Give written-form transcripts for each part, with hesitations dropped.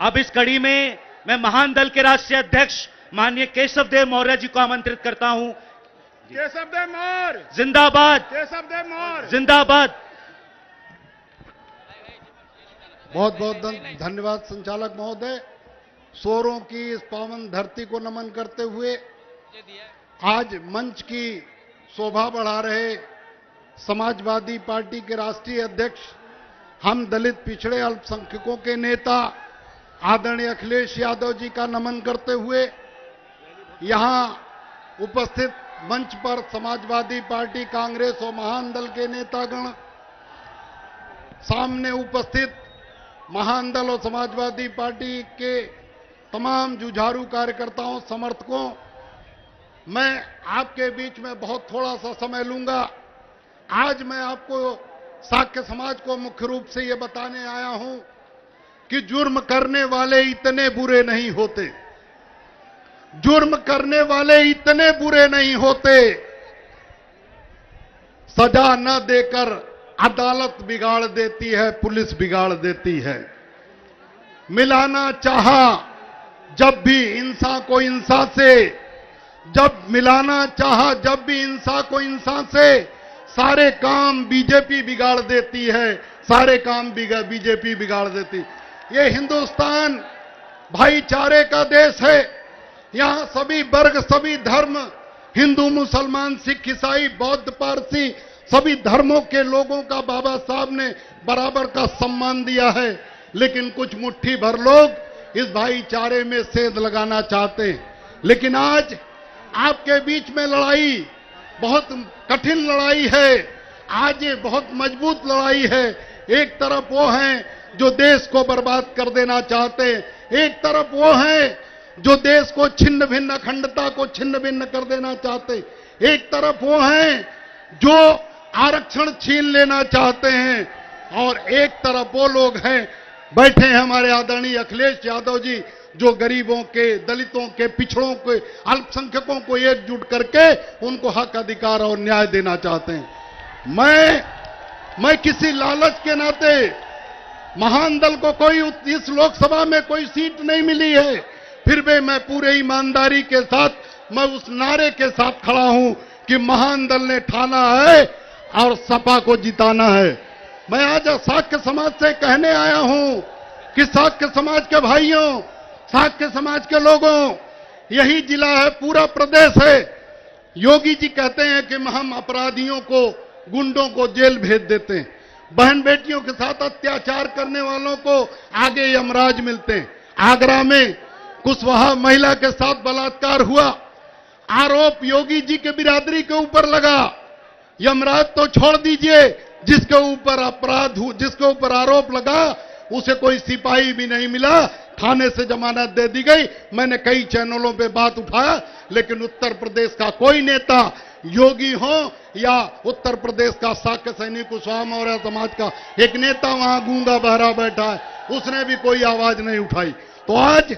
अब इस कड़ी में मैं महान दल के राष्ट्रीय अध्यक्ष माननीय केशव देव मौर्य जी को आमंत्रित करता हूं। केशव देव मौर्य जिंदाबाद, केशव देव मौर्य जिंदाबाद। बहुत बहुत धन्यवाद संचालक महोदय। सोरों की इस पावन धरती को नमन करते हुए आज मंच की शोभा बढ़ा रहे समाजवादी पार्टी के राष्ट्रीय अध्यक्ष, हम दलित पिछड़े अल्पसंख्यकों के नेता आदरणीय अखिलेश यादव जी का नमन करते हुए यहां उपस्थित मंच पर समाजवादी पार्टी, कांग्रेस और महान दल के नेतागण, सामने उपस्थित महान दल और समाजवादी पार्टी के तमाम जुझारू कार्यकर्ताओं, समर्थकों, मैं आपके बीच में बहुत थोड़ा सा समय लूंगा। आज मैं आपको साक्य समाज को मुख्य रूप से ये बताने आया हूं कि जुर्म करने वाले इतने बुरे नहीं होते, जुर्म करने वाले इतने बुरे नहीं होते। सजा न देकर अदालत बिगाड़ देती है, पुलिस बिगाड़ देती है। मिलाना चाहा जब भी इंसान को इंसान से, जब मिलाना चाहा जब भी इंसान को इंसान से, सारे काम बीजेपी बिगाड़ देती है, सारे काम बीजेपी बिगाड़ देती। ये हिंदुस्तान भाईचारे का देश है। यहां सभी वर्ग, सभी धर्म, हिंदू, मुसलमान, सिख, ईसाई, बौद्ध, पारसी, सभी धर्मों के लोगों का बाबा साहब ने बराबर का सम्मान दिया है। लेकिन कुछ मुट्ठी भर लोग इस भाईचारे में सेंध लगाना चाहते हैं। लेकिन आज आपके बीच में लड़ाई बहुत कठिन लड़ाई है। आज ये बहुत मजबूत लड़ाई है। एक तरफ वो हैं जो देश को बर्बाद कर देना चाहते हैं, एक तरफ वो हैं जो देश को छिन्न भिन्न, अखंडता को छिन्न भिन्न कर देना चाहते हैं, एक तरफ वो हैं जो आरक्षण छीन लेना चाहते हैं, और एक तरफ वो लोग हैं, बैठे हैं हमारे आदरणीय अखिलेश यादव जी, जो गरीबों के, दलितों के, पिछड़ों के, अल्पसंख्यकों को एकजुट करके उनको हक, अधिकार और न्याय देना चाहते हैं। मैं किसी लालच के नाते, महान दल को कोई इस लोकसभा में कोई सीट नहीं मिली है, फिर भी मैं पूरे ईमानदारी के साथ मैं उस नारे के साथ खड़ा हूं कि महान दल ने ठाना है और सपा को जिताना है। मैं आज साक्य समाज से कहने आया हूं कि साक्य समाज के भाइयों, साक्य समाज के लोगों, यही जिला है, पूरा प्रदेश है। योगी जी कहते हैं कि हम अपराधियों को, गुंडों को जेल भेज देते हैं, बहन बेटियों के साथ अत्याचार करने वालों को आगे यमराज मिलते हैं। आगरा में कुशवाहा महिला के साथ बलात्कार हुआ, आरोप योगी जी के बिरादरी के ऊपर लगा। यमराज तो छोड़ दीजिए, जिसके ऊपर अपराध हो, जिसके ऊपर आरोप लगा, उसे कोई सिपाही भी नहीं मिला, थाने से जमानत दे दी गई। मैंने कई चैनलों पे बात उठाया, लेकिन उत्तर प्रदेश का कोई नेता, योगी हो या उत्तर प्रदेश का साक्य सैनिक कुशवाहा मौर्य समाज का एक नेता वहां गूंगा बहरा बैठा है, उसने भी कोई आवाज नहीं उठाई। तो आज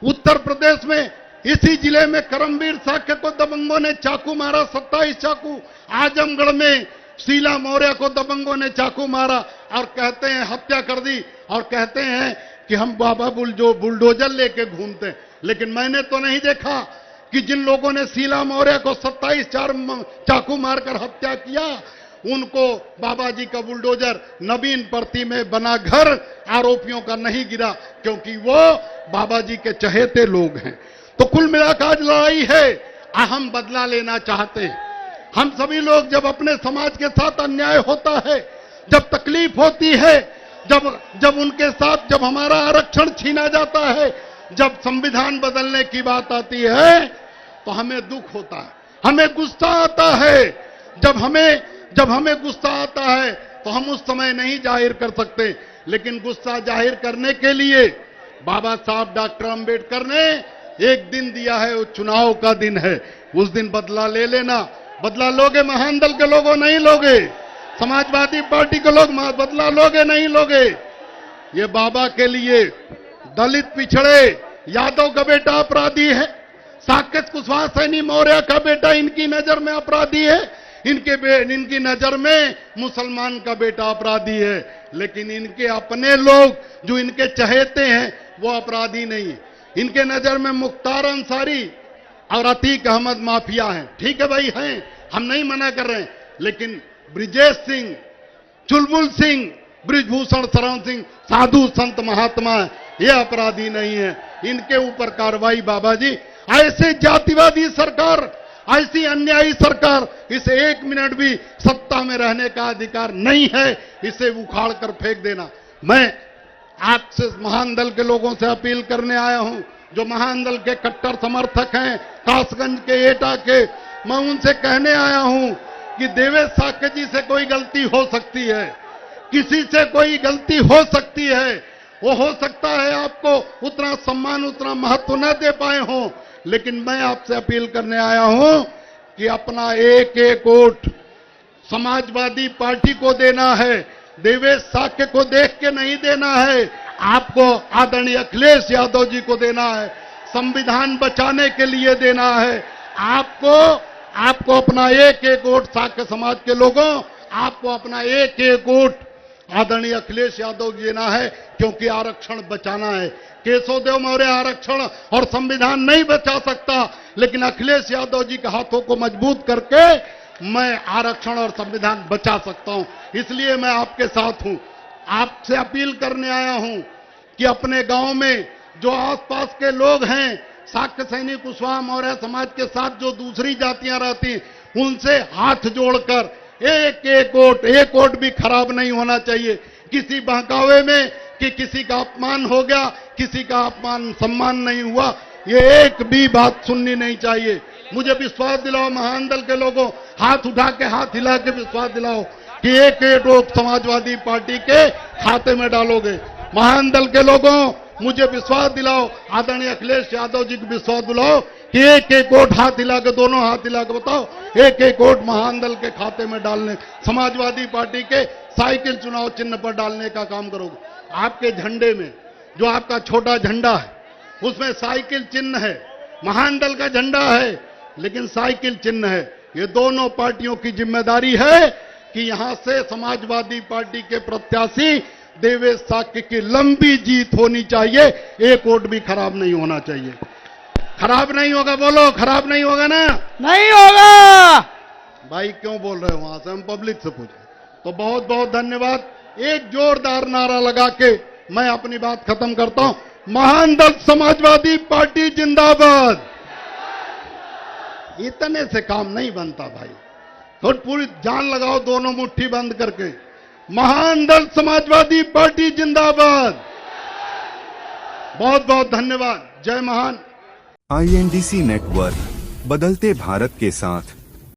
उत्तर प्रदेश में इसी जिले में करमवीर साक्य को दबंगों ने चाकू मारा, 27 चाकू। आजमगढ़ में शीला मौर्य को दबंगों ने चाकू मारा और कहते हैं हत्या कर दी, और कहते हैं कि हम बाबा बुलडोजर लेके घूमते हैं। लेकिन मैंने तो नहीं देखा कि जिन लोगों ने शीला मौर्य को 27 चाकू मारकर हत्या किया, उनको बाबा जी का बुलडोजर नवीन परती में बना घर आरोपियों का नहीं गिरा, क्योंकि वो बाबा जी के चहेते लोग हैं। तो कुल मिलाकर आज लड़ाई है, हम बदला लेना चाहते हैं। हम सभी लोग जब अपने समाज के साथ अन्याय होता है, जब तकलीफ होती है, जब उनके साथ, जब हमारा आरक्षण छीना जाता है, जब संविधान बदलने की बात आती है, तो हमें दुख होता है, हमें गुस्सा आता है। जब हमें गुस्सा आता है तो हम उस समय नहीं जाहिर कर सकते, लेकिन गुस्सा जाहिर करने के लिए बाबा साहब डॉक्टर अंबेडकर ने एक दिन दिया है, वो चुनाव का दिन है। उस दिन बदला ले लेना। बदला लोगे महान दल के लोगों, नहीं लोगे समाजवादी पार्टी के लोग, बदला लोगे नहीं लोगे। ये बाबा के लिए दलित, पिछड़े, यादव का बेटा अपराधी है, साकेत कुशवाहा सैनी मौर्य का बेटा इनकी नजर में अपराधी है, इनकी नजर में मुसलमान का बेटा अपराधी है। लेकिन इनके अपने लोग जो इनके चहेते हैं, वो अपराधी नहीं है। इनके नजर में मुख्तार अंसारी और अतीक अहमद माफिया हैं। ठीक है भाई, हैं, हम नहीं मना कर रहे हैं, लेकिन ब्रिजेश सिंह, चुलबुल सिंह, ब्रिजभूषण शरण सिंह साधु संत महात्मा है, ये अपराधी नहीं है। इनके ऊपर कार्रवाई बाबा जी। ऐसे जातिवादी सरकार, ऐसी अन्यायी सरकार, इसे 1 मिनट भी सत्ता में रहने का अधिकार नहीं है। इसे उखाड़ कर फेंक देना। मैं आपसे महान दल के लोगों से अपील करने आया हूं, जो महान दल के कट्टर समर्थक हैं, कासगंज के, एटा के, मैं उनसे कहने आया हूं कि देवेश साक्य जी से कोई गलती हो सकती है, किसी से कोई गलती हो सकती है। वो हो सकता है आपको उतना सम्मान, उतना महत्व न दे पाए हो, लेकिन मैं आपसे अपील करने आया हूं कि अपना एक एक वोट समाजवादी पार्टी को देना है। देवेश साक्य को देख के नहीं देना है, आपको आदरणीय अखिलेश यादव जी को देना है। संविधान बचाने के लिए देना है। आपको अपना एक एक वोट, साक्य समाज के लोगों, आपको अपना एक एक वोट आदरणीय अखिलेश यादव जी देना है, क्योंकि आरक्षण बचाना है। केशवदेव मौर्य आरक्षण और संविधान नहीं बचा सकता, लेकिन अखिलेश यादव जी के हाथों को मजबूत करके मैं आरक्षण और संविधान बचा सकता हूं। इसलिए मैं आपके साथ हूं। आपसे अपील करने आया हूं कि अपने गांव में जो आसपास के लोग हैं, साक्य सैनिक कुशवाहा मौर्य समाज के साथ जो दूसरी जातियां रहती, उनसे हाथ जोड़कर एक एक वोट भी खराब नहीं होना चाहिए। किसी बहकावे में कि किसी का अपमान हो गया, किसी का अपमान सम्मान नहीं हुआ, ये एक भी बात सुननी नहीं चाहिए। मुझे विश्वास दिलाओ महान दल के लोगों, हाथ उठा के, हाथ हिला के विश्वास दिलाओ कि एक एक वोट समाजवादी पार्टी के खाते में डालोगे। महान दल के लोगों, मुझे विश्वास दिलाओ, आदरणीय अखिलेश यादव जी को विश्वास दिलाओ कि एक एक वोट हाथ हिला के, दोनों हाथ हिला के बताओ, एक एक वोट महान दल के खाते में डालने, समाजवादी पार्टी के साइकिल चुनाव चिन्ह पर डालने का काम करोगे। आपके झंडे में जो आपका छोटा झंडा है, उसमें साइकिल चिन्ह है, महान दल का झंडा है, लेकिन साइकिल चिन्ह है। ये दोनों पार्टियों की जिम्मेदारी है कि यहां से समाजवादी पार्टी के प्रत्याशी देवेश साक्य की लंबी जीत होनी चाहिए। एक वोट भी खराब नहीं होना चाहिए। खराब नहीं होगा, बोलो, खराब नहीं होगा ना? नहीं होगा। भाई क्यों बोल रहे हो? वहां से हम पब्लिक से पूछे। तो बहुत बहुत धन्यवाद। एक जोरदार नारा लगा के मैं अपनी बात खत्म करता हूं। महान दल समाजवादी पार्टी जिंदाबाद। इतने से काम नहीं बनता भाई, थोड़ी पूरी जान लगाओ, दोनों मुट्ठी बंद करके। महान दल समाजवादी पार्टी जिंदाबाद। बहुत बहुत धन्यवाद। जय महान। INDC नेटवर्क, बदलते भारत के साथ।